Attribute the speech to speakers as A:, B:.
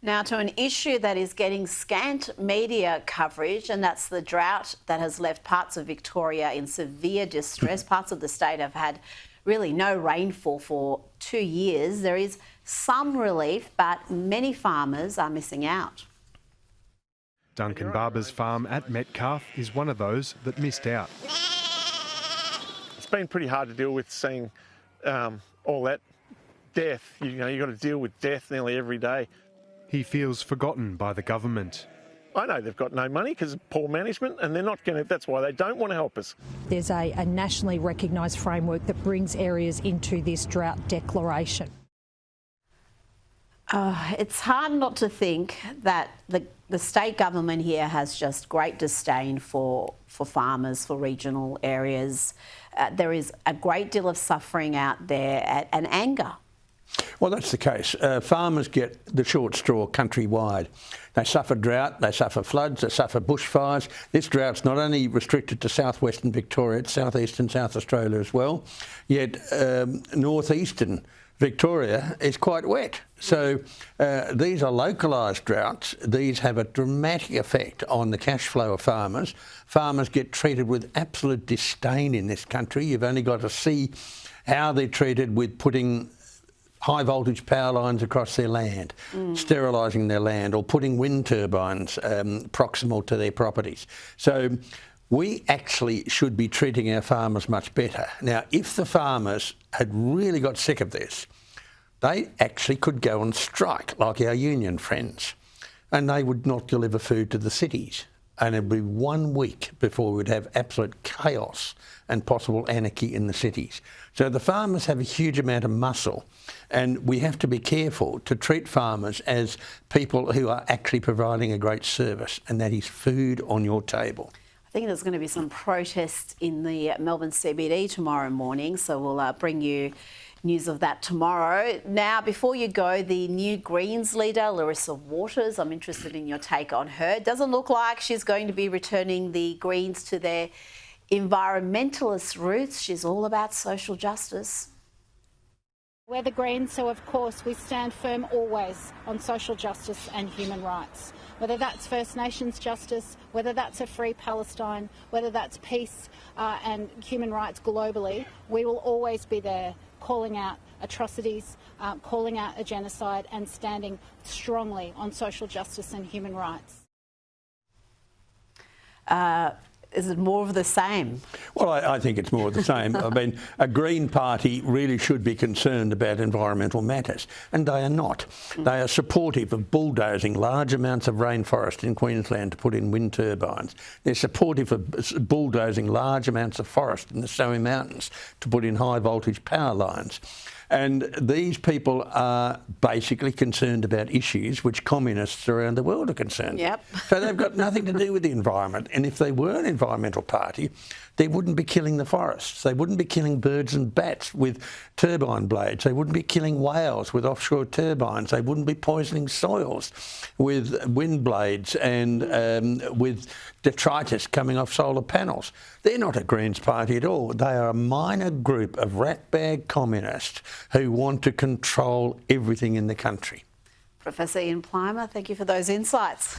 A: Now to an issue that is getting scant media coverage, and that's the drought that has left parts of Victoria in severe distress. Parts of the state have had really no rainfall for 2 years. There is some relief, but many farmers are missing out.
B: Duncan Barber's farm at Metcalfe is one of those that missed out.
C: It's been pretty hard to deal with seeing all that death. You've got to deal with death nearly every day.
B: He feels forgotten by the government.
C: I know they've got no money because of poor management, and they're not going to. That's why they don't want to help us.
D: There's a nationally recognised framework that brings areas into this drought declaration.
A: It's hard not to think that the state government here has just great disdain for farmers, for regional areas. There is a great deal of suffering out there and anger.
E: Well, that's the case. Farmers get the short straw countrywide. They suffer drought, they suffer floods, they suffer bushfires. This drought's not only restricted to southwestern Victoria, it's southeastern South Australia as well, yet northeastern Victoria is quite wet. So these are localised droughts. These have a dramatic effect on the cash flow of farmers. Farmers get treated with absolute disdain in this country. You've only got to see how they're treated with putting high voltage power lines across their land, sterilising their land, or putting wind turbines proximal to their properties. So we actually should be treating our farmers much better. Now, if the farmers had really got sick of this, they actually could go on strike like our union friends, and they would not deliver food to the cities. And it'd be 1 week before we'd have absolute chaos and possible anarchy in the cities. So the farmers have a huge amount of muscle, and we have to be careful to treat farmers as people who are actually providing a great service, and that is food on your table.
A: I think there's going to be some protests in the Melbourne CBD tomorrow morning, so we'll bring you news of that tomorrow. Now, before you go, the new Greens leader, Larissa Waters, I'm interested in your take on her. It doesn't look like she's going to be returning the Greens to their environmentalist roots. She's all about social justice.
F: We're the Greens, so of course we stand firm always on social justice and human rights. Whether that's First Nations justice, whether that's a free Palestine, whether that's peace and human rights globally, we will always be there calling out atrocities, calling out a genocide and standing strongly on social justice and human rights.
A: Is it more of the same?
E: Well, I think it's more of the same. I mean, a Green Party really should be concerned about environmental matters, and they are not. They are supportive of bulldozing large amounts of rainforest in Queensland to put in wind turbines. They're supportive of bulldozing large amounts of forest in the Snowy Mountains to put in high voltage power lines. And these people are basically concerned about issues which communists around the world are concerned about. So they've got nothing to do with the environment. And if they were an environmental party, they wouldn't be killing the forests. They wouldn't be killing birds and bats with turbine blades. They wouldn't be killing whales with offshore turbines. They wouldn't be poisoning soils with wind blades and with detritus coming off solar panels. They're not a Greens party at all. They are a minor group of ratbag communists who want to control everything in the country.
A: Professor Ian Plimer, thank you for those insights.